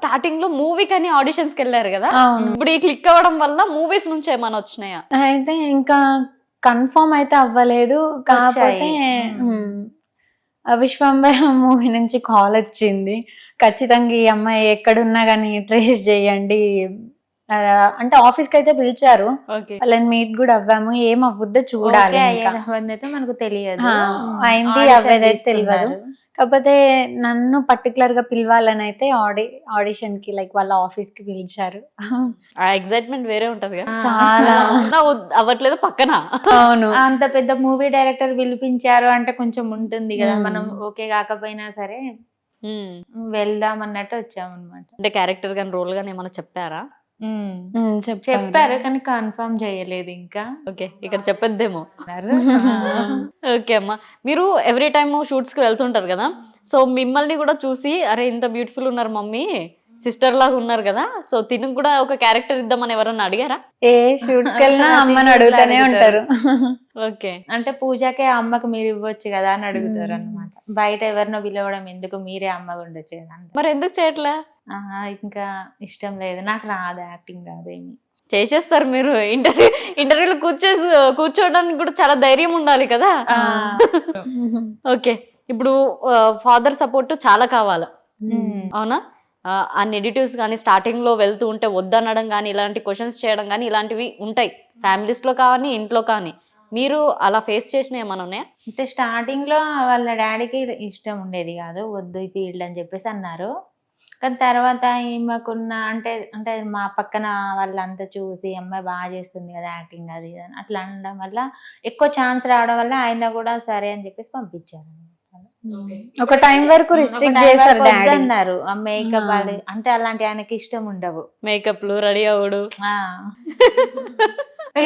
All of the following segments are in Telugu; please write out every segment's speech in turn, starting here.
స్టార్టింగ్ లో మూవీ కానీ ఆడిషన్స్ కి వెళ్ళారు కదా, అవును. ఇప్పుడు ఈ క్లిక్ అవ్వడం వల్ల మూవీస్ నుంచి ఏమైనా వచ్చినాయా? అయితే ఇంకా కన్ఫర్మ్ అయితే అవ్వలేదు, కాకపోతే విశ్వంబరం మూవీ నుంచి కాల్ వచ్చింది, ఖచ్చితంగా ఈ అమ్మాయి ఎక్కడున్నా కానీ ట్రేస్ చేయండి. అంటే ఆఫీస్ కి అయితే పిలిచారు, ఓకే వాళ్ళని మీట్ కూడా అవ్వాము, ఏం అవ్వద్దో చూడాలి. ఇంకా అయితే మనకు తెలియదు, అయింది అవ్వేదైతే తెలియదు. కాకపోతే నన్ను పర్టికులర్ గా పిలవాలని అయితే ఆడిషన్ కి లైక్ వాళ్ళ ఆఫీస్ కి పిలిచారు. ఆ ఎక్సైట్మెంట్ వేరే ఉంటది కదా, చాలా అవ్వట్లేదు పక్కన. అవును. అంత పెద్ద మూవీ డైరెక్టర్ పిలిపించారు అంటే కొంచెం ఉంటుంది కదా, మనం ఓకే కాకపోయినా సరే వెళ్దాం అన్నట్టు వచ్చాం అనమాట. అంటే క్యారెక్టర్ గాని రోల్ గాని ఏమైనా చెప్పారా? చెప్పారు కానీ కన్ఫర్మ్ చేయలేదు ఇంకా. ఓకే, ఇక్కడ చెప్పొద్దేమో. ఓకే అమ్మా, మీరు ఎవ్రీ టైమ్ షూట్స్ కి వెళ్తుంటారు కదా, సో మిమ్మల్ని కూడా చూసి అరే ఇంత బ్యూటిఫుల్ ఉన్నారు మమ్మీ, సిస్టర్ లాగా ఉన్నారు కదా, సో తినకు కూడా ఒక క్యారెక్టర్ ఇద్దామని ఎవరన్నా అడిగారా? ఏ షూట్స్ కి వెళ్ళినా అమ్మని అడుగుతూనే ఉంటారు. ఓకే, అంటే పూజకే అమ్మకు మీరు ఇవ్వచ్చు కదా అని అడుగుతారు అనమాట. బయట ఎవరినో పిలవడం ఎందుకు, మీరే అమ్మగా ఉండొచ్చు కదా అంటే. మరి ఎందుకు చేయట్లే? ఇంకా ఇష్టం లేదు, నాకు రాదు, యాక్టింగ్ రాదు. ఏమి చేసేస్తారు మీరు. ఇంటర్వ్యూలో కూర్చోవడానికి కూడా చాలా ధైర్యం ఉండాలి కదా. ఓకే, ఇప్పుడు ఫాదర్ సపోర్ట్ చాలా కావాలి, అవునా? ఆ నెగిటివ్స్ కానీ స్టార్టింగ్ లో వెళ్తూ ఉంటే వద్దనడం కానీ, ఇలాంటి క్వశ్చన్స్ చేయడం కానీ ఇలాంటివి ఉంటాయి ఫ్యామిలీస్ లో కానీ ఇంట్లో కానీ. మీరు అలా ఫేస్ చేసిన ఏమైనా ఉన్నాయా? అంటే స్టార్టింగ్ లో వాళ్ళ డాడీకి ఇష్టం ఉండేది కాదు, వద్దు ఈ ఫీల్డ్ అని చెప్పేసి అన్నారు. కానీ తర్వాత ఈమెకున్న అంటే అంటే మా పక్కన వాళ్ళంతా చూసి అమ్మాయి బాగా చేస్తుంది కదా యాక్టింగ్ అది ఇది అని అట్లా అనడం వల్ల, ఎక్కువ ఛాన్స్ రావడం వల్ల ఆయన కూడా సరే అని చెప్పేసి పంపించారు. ఒక టైం వరకు రిస్ట్రిక్ట్ చేశారు డాడీ అన్నారు. ఆ మేకప్ అంటే అలాంటి ఆయనకి ఇష్టం ఉండవు, మేకప్లు రెడీ అవ్వడు.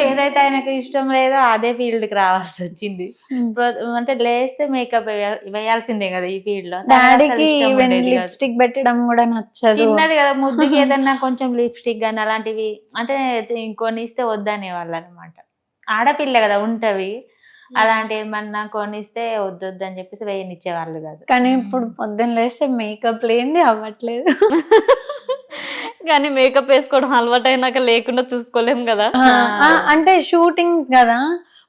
ఏదైతే ఆయనకి ఇష్టం లేదో అదే ఫీల్డ్ కి రావాల్సి వచ్చింది. అంటే లేస్తే మేకప్ వేయాల్సిందే కదా ఈ ఫీల్డ్ లో. డాడీకి లిప్స్టిక్ పెట్టడం కూడా నచ్చదు, చిన్నది కదా, ముద్దుకి ఏదన్నా కొంచెం లిప్స్టిక్ కానీ అలాంటివి అంటే కొనిస్తే వద్దనే వాళ్ళు అనమాట. ఆడపిల్ల కదా ఉంటవి, అలాంటి ఏమన్నా కొనిస్తే వద్దొద్దు అని చెప్పేసి వేయనిచ్చేవాళ్ళు కాదు. కానీ ఇప్పుడు పొద్దున్న లేస్తే మేకప్ లేనిది అవ్వట్లేదు. కానీ మేకప్ వేసుకోవడం అలవాటు అయినాక లేకుండా చూసుకోలేం కదా. అంటే షూటింగ్స్ కదా,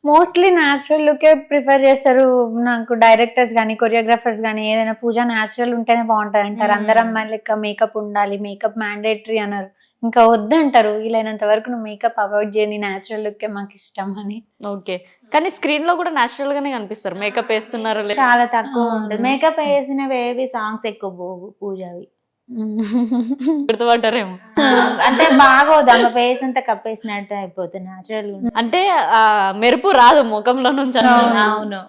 మోస్ట్లీ న్యాచురల్ లుకే ప్రిఫర్ చేస్తారు. నాకు డైరెక్టర్స్ కానీ కొరియోగ్రాఫర్స్ కానీ ఏదైనా పూజ న్యాచురల్ ఉంటేనే బాగుంటది అంటారు. అందరు అమ్మాయిలు లెక్క మేకప్ ఉండాలి, మేకప్ మ్యాండేటరీ అన్నారు. ఇంకా వద్దంటారు, వీలైనంత వరకు నువ్వు మేకప్ అవాయిడ్ చేయని, న్యాచురల్ లుక్ మాకు ఇష్టం అని. ఓకే, కానీ స్క్రీన్ లో కూడా న్యాచురల్ గానే కనిపిస్తారు. మేకప్ వేస్తున్నారు చాలా తక్కువ ఉంటుంది. మేకప్ వేసినవి సాంగ్స్ ఎక్కువ పోవు పూజవి, గుర్తుపడ్డారేమో. అంటే బాగోదు, ఆమె ఫేస్ అంతా కప్పేసినట్టు అయిపోతుంది. న్యాచురల్ అంటే మెరుపు రాదు ముఖంలో నుంచి. అవును,